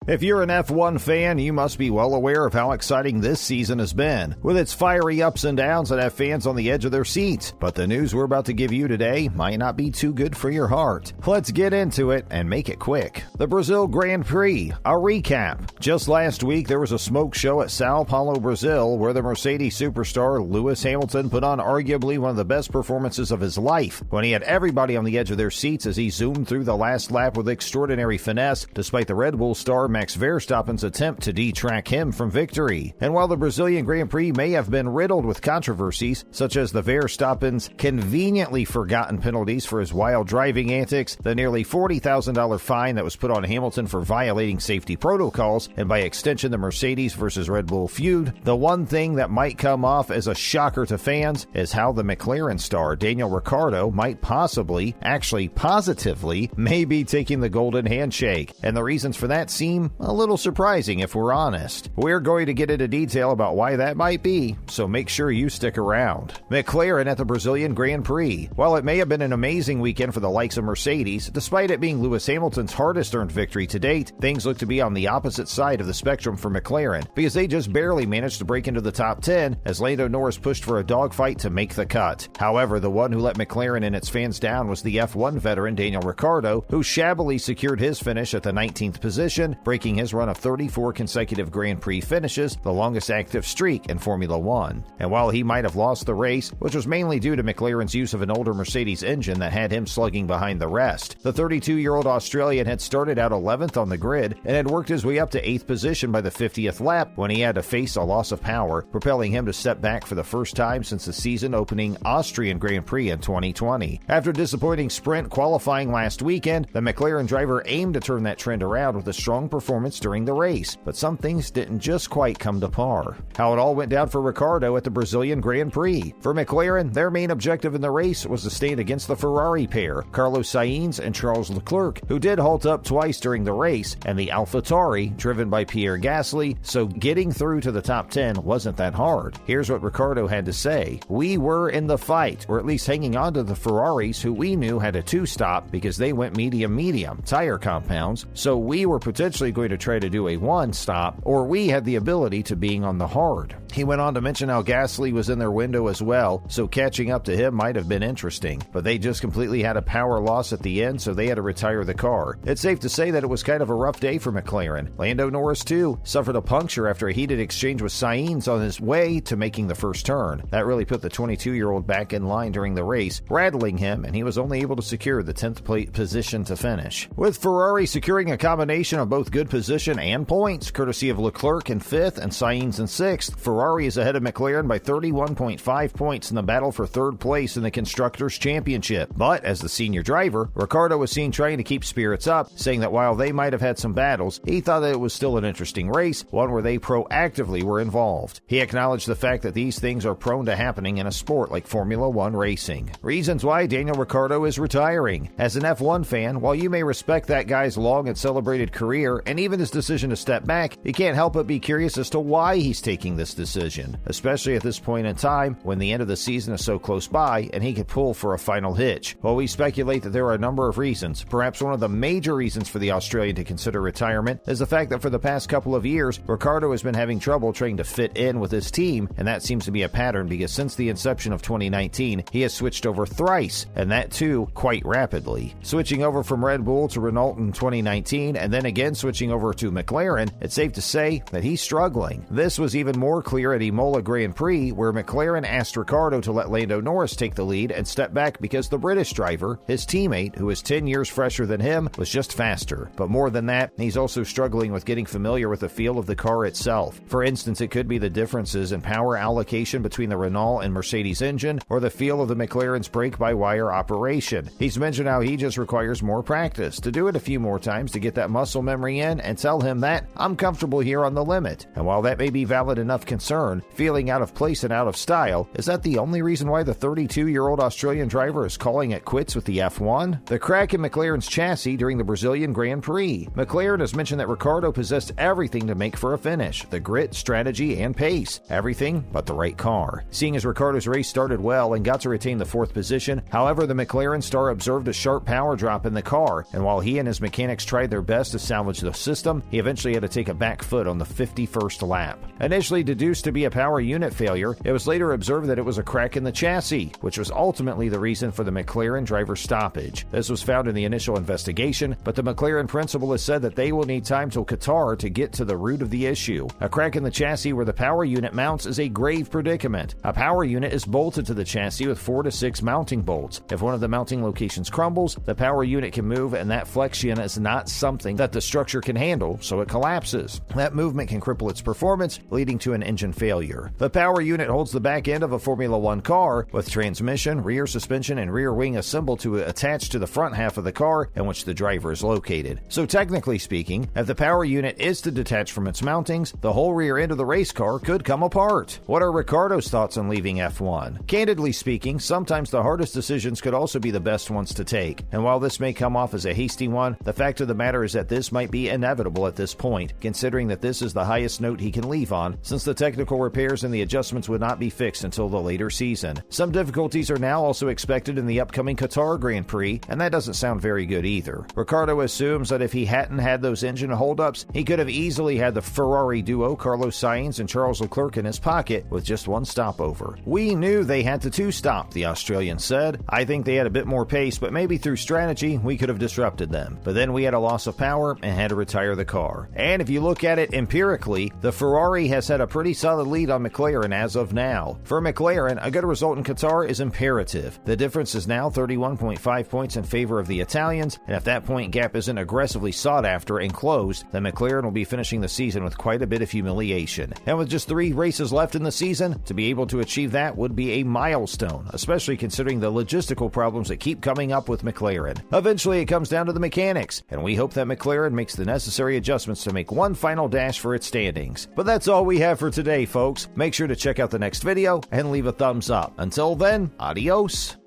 If you're an F1 fan, you must be well aware of how exciting this season has been, with its fiery ups and downs that have fans on the edge of their seats. But the news we're about to give you today might not be too good for your heart. Let's get into it and make it quick. The Brazil Grand Prix, a recap. Just last week, there was a smoke show at Sao Paulo, Brazil, where the Mercedes superstar Lewis Hamilton put on arguably one of the best performances of his life, when he had everybody on the edge of their seats as he zoomed through the last lap with extraordinary finesse, despite the Red Bull star Max Verstappen's attempt to detrack him from victory. And while the Brazilian Grand Prix may have been riddled with controversies, such as the Verstappen's conveniently forgotten penalties for his wild driving antics, the nearly $40,000 fine that was put on Hamilton for violating safety protocols, and by extension the Mercedes versus Red Bull feud, the one thing that might come off as a shocker to fans is how the McLaren star Daniel Ricciardo might possibly, actually positively, may be taking the golden handshake. And the reasons for that seem a little surprising if we're honest. We're going to get into detail about why that might be, so make sure you stick around. McLaren at the Brazilian Grand Prix. While it may have been an amazing weekend for the likes of Mercedes, despite it being Lewis Hamilton's hardest earned victory to date, things look to be on the opposite side of the spectrum for McLaren, because they just barely managed to break into the top 10 as Lando Norris pushed for a dogfight to make the cut. However, the one who let McLaren and its fans down was the F1 veteran Daniel Ricciardo, who shabbily secured his finish at the 19th position, breaking his run of 34 consecutive Grand Prix finishes, the longest active streak in Formula One. And while he might have lost the race, which was mainly due to McLaren's use of an older Mercedes engine that had him slugging behind the rest, the 32-year-old Australian had started out 11th on the grid and had worked his way up to 8th position by the 50th lap when he had to face a loss of power, propelling him to step back for the first time since the season-opening Austrian Grand Prix in 2020. After a disappointing sprint qualifying last weekend, the McLaren driver aimed to turn that trend around with a strong performance during the race, but some things didn't just quite come to par. How it all went down for Ricciardo at the Brazilian Grand Prix. For McLaren, their main objective in the race was to stand against the Ferrari pair, Carlos Sainz and Charles Leclerc, who did halt up twice during the race, and the AlphaTauri, driven by Pierre Gasly, so getting through to the top 10 wasn't that hard. Here's what Ricciardo had to say. "We were in the fight, or at least hanging on to the Ferraris, who we knew had a two-stop because they went medium tire compounds, so we were potentially going to try to do a one-stop, or we had the ability to being on the hard." He went on to mention how Gasly was in their window as well, so catching up to him might have been interesting, but they just completely had a power loss at the end, so they had to retire the car. It's safe to say that it was kind of a rough day for McLaren. Lando Norris, too, suffered a puncture after a heated exchange with Sainz on his way to making the first turn. That really put the 22-year-old back in line during the race, rattling him, and he was only able to secure the 10th position to finish. With Ferrari securing a combination of both good position and points, courtesy of Leclerc in 5th and Sainz in 6th, Ferrari is ahead of McLaren by 31.5 points in the battle for 3rd place in the Constructors' Championship. But as the senior driver, Ricciardo was seen trying to keep spirits up, saying that while they might have had some battles, he thought that it was still an interesting race, one where they proactively were involved. He acknowledged the fact that these things are prone to happening in a sport like Formula One racing. Reasons why Daniel Ricciardo is retiring. As an F1 fan, while you may respect that guy's long and celebrated career and even his decision to step back, you can't help but be curious as to why he's taking this decision, especially at this point in time when the end of the season is so close by and he could pull for a final hitch. While we speculate that there are a number of reasons, perhaps one of the major reasons for the Australian to consider retirement is the fact that for the past couple of years, Ricciardo has been having trouble trying to fit in with his team, and that seems to be a pattern because since the inception of 2019, he has switched over thrice, and that too quite rapidly. Switching over from Red Bull to Renault in 2019, and then again switching over to McLaren, it's safe to say that he's struggling. This was even more clear at Imola Grand Prix, where McLaren asked Ricciardo to let Lando Norris take the lead and step back because the British driver, his teammate, who is 10 years fresher than him, was just faster. But more than that, he's also struggling with getting familiar with the feel of the car itself. For instance, it could be the differences in power allocation between the Renault and Mercedes engine, or the feel of the McLaren's brake-by-wire operation. He's mentioned how he just requires more practice, to do it a few more times to get that muscle memory in and tell him that, I'm comfortable here on the limit. And while that may be valid enough concern, feeling out of place and out of style, is that the only reason why the 32-year-old Australian driver is calling it quits with the F1? The crack in McLaren's chassis during the Brazilian Grand Prix. McLaren has mentioned that Ricciardo possessed everything to make for a finish, the grit, strategy, and pace. Everything but the right car. Seeing as Ricciardo's race started well and got to retain the 4th position, however, the McLaren star observed a sharp power drop in the car, and while he and his mechanics tried their best to salvage the system, he eventually had to take a back foot on the 51st lap. Initially deduced to be a power unit failure, it was later observed that it was a crack in the chassis, which was ultimately the reason for the McLaren driver stoppage. This was found in the initial investigation, but the McLaren principal has said that they will need time till Qatar to get to the root of the issue. A crack in the chassis where the power unit mounts is a grave predicament. A power unit is bolted to the chassis with 4 to 6 mounting bolts. If one of the mounting locations crumbles, the power unit can move, and that flexion is not something that the structure can handle, so it collapses. That movement can cripple its performance, leading to an engine failure. The power unit holds the back end of a Formula One car, with transmission, rear suspension, and rear wing assembled to attach to the front half of the car in which the driver is located. So technically speaking, if the power unit is to detach from its mountings, the whole rear end of the race car could come apart. What are Riccardo's thoughts on leaving F1? Candidly speaking, sometimes the hardest decisions could also be the best ones to take. And while this may come off as a hasty one, the fact of the matter is that this might be inevitable at this point, considering that this is the highest note he can leave on, since the technical repairs and the adjustments would not be fixed until the later season. Some difficulties are now also expected in the upcoming Qatar Grand Prix, and that doesn't sound very good either. Ricciardo assumes that if he hadn't had those engine holdups, he could have easily had the Ferrari duo Carlos Sainz and Charles Leclerc in his pocket with just one stopover. We knew they had to two-stop, the Australian said. I think they had a bit more pace, but maybe through strategy we could have disrupted them. But then we had a loss of power and had to retire the car. And if you look at it empirically, the Ferrari has had a pretty solid lead on McLaren as of now. For McLaren, a good result in Qatar is imperative. The difference is now 31.5 points in favor of the Italians, and if that point gap isn't aggressively sought after and closed, then McLaren will be finishing the season with quite a bit of humiliation. And with just 3 races left in the season, to be able to achieve that would be a milestone, especially considering the logistical problems that keep coming up with McLaren. Eventually it comes down to the mechanics, and we hope that McLaren makes the necessary adjustments to make one final dash for its standings. But that's all we have for today, folks. Make sure to check out the next video and leave a thumbs up. Until then, adios.